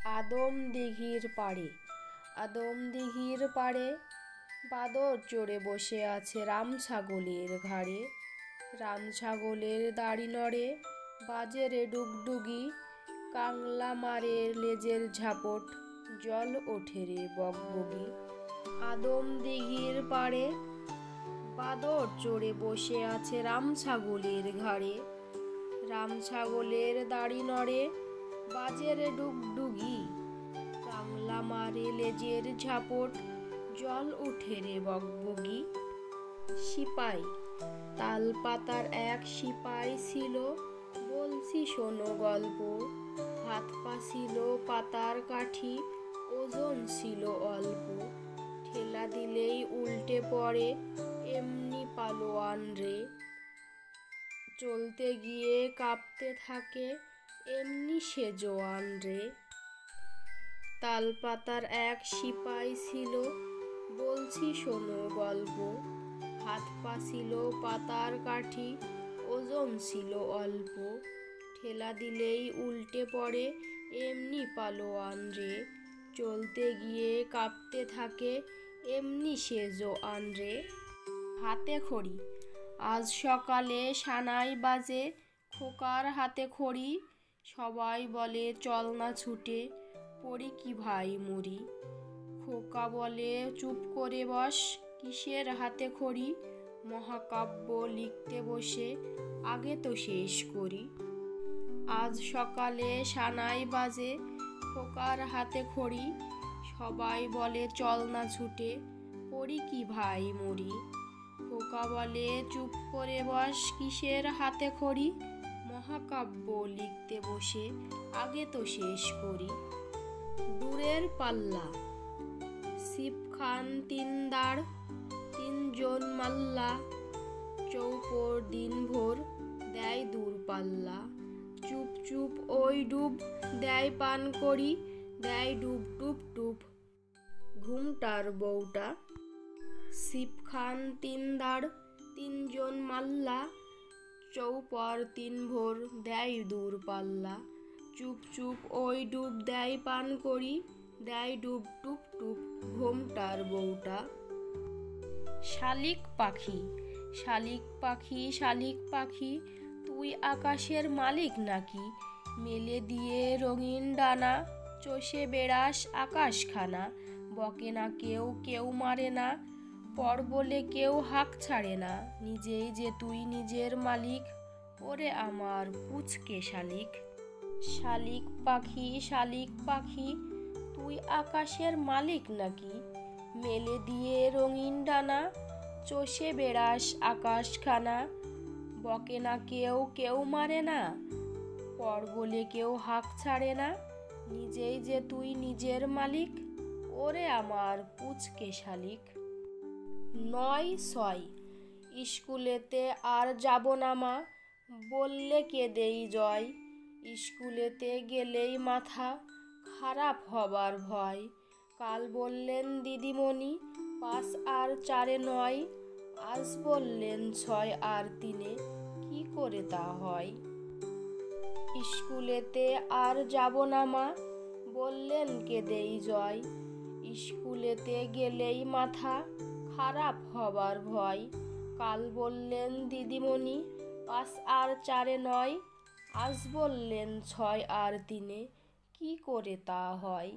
আদম দিঘির পাড়ে। আদম দিঘির পাড়ে বাদর চড়ে বসে আছে রাম ছাগলের ঘাড়ে। রাম ছাগলের দাড়ি নড়ে, বাজে রে ডুগডুগি, কাংলা মারে লেজের ঝাপট, জল ওঠে রে বগবগি। আদম দিঘির পাড়ে বাদর চড়ে বসে আছে রাম ছাগলের ঘাড়ে। রাম ছাগলের দাড়ি নড়ে, বাজে রে ডুগডুগি, কাংলা মারে লেজের ঝাপট, জল উঠে রে বগবগি। সিপাই। তাল পাতার এক সিপাই ছিল, বলছি শোনো গল্প। হাত পা ছিল পাতার কাঠি, ওজন ছিল অল্প। ঠেলা দিলেই উল্টে পড়ে, এমনি পালোয়ান রে। চলতে গিয়ে কাঁপতে থাকে, এমনি সে জোয়ান রে। তাল পাতার এক সিপাই ছিল, বলছি শোনো গল্প। হাত পা ছিল পাতার কাঠি, ওজন ছিল অল্প। ঠেলা দিলেই উল্টে পড়ে, এমনি পালোয়ান রে। চলতে গিয়ে কাঁপতে থাকে, এমনি সে জোয়ান রে। হাতে খড়ি। আজ সকালে সানাই বাজে, খোকার হাতে খড়ি। সবাই বলে চল না ছুটে, পড়ি কি ভাই মরি। খোকা বলে চুপ করে বস, কিসের হাতে খড়ি। মহাকাব্য লিখতে বসে, আগে তো শেষ করি। আজ সকালে সানাই বাজে, খোকার হাতে খড়ি। সবাই বলে চল না ছুটে, পড়ি কি ভাই মরি। খোকা বলে চুপ করে বস, কিসের হাতে খড়ি। মহাকাব্য লিখতে বসে, আগে তো শেষ করি। দূরের পাল্লা। সিপ খান তিন দাঁড়, তিনজন মাল্লা, চৌপর দিনভর দেয় দূর পাল্লা। চুপ চুপ ওই ডুব, দেয় পান করি, দেয় ডুব টুপ টুপ। ঘুমটার বউটা। সিপ খান তিন দাঁড়, তিনজন মাল্লা, চৌপর তিন ভোর দেয় দূর পাল্লা। চুপ চুপ ওই ডুব, দেয় পান করি, দেয় ডুব টুপ টুপ। ঘুমটার বউটা। শালিক পাখি। শালিক পাখি, শালিক পাখি, তুই আকাশের মালিক নাকি। মেলে দিয়ে রঙিন ডানা, চষে বেড়াস আকাশখানা। বকে না কেউ, কেউ মারে না, পর বলে কেউ হাঁক ছাড়ে না। নিজেই যে তুই নিজের মালিক, ওরে আমার পুচকে শালিক। শালিক পাখি, শালিক পাখি, তুই আকাশের মালিক নাকি। মেলে দিয়ে রঙিন ডানা, চষে বেড়াস আকাশখানা। বকে না কেউ, কেউ মারে না, পর বলে কেউ হাঁক ছাড়ে না। নিজেই যে তুই নিজের মালিক, ওরে আমার পুচকে শালিক। ৯-৬। স্কুলেতে আর যাব না মা, বললে কেঁদেই জয়। স্কুলেতে গেলেই মাথা খারাপ হবার ভয়। কাল বললেন দিদিমণি, ৫ আর ৪-এ ৯। আজ বললেন ৬ আর ৩-এ, কি করে তা হয়। স্কুলেতে আর যাব না মা, বললেন কেঁদেই জয়। স্কুলেতে গেলেই মাথা খারাপ হবার ভয়। কাল বললেন দিদিমণি, ৫ আর ৪-এ ৯। আজ বললেন ৬ আর ৩-এ, কি করে তা হয়।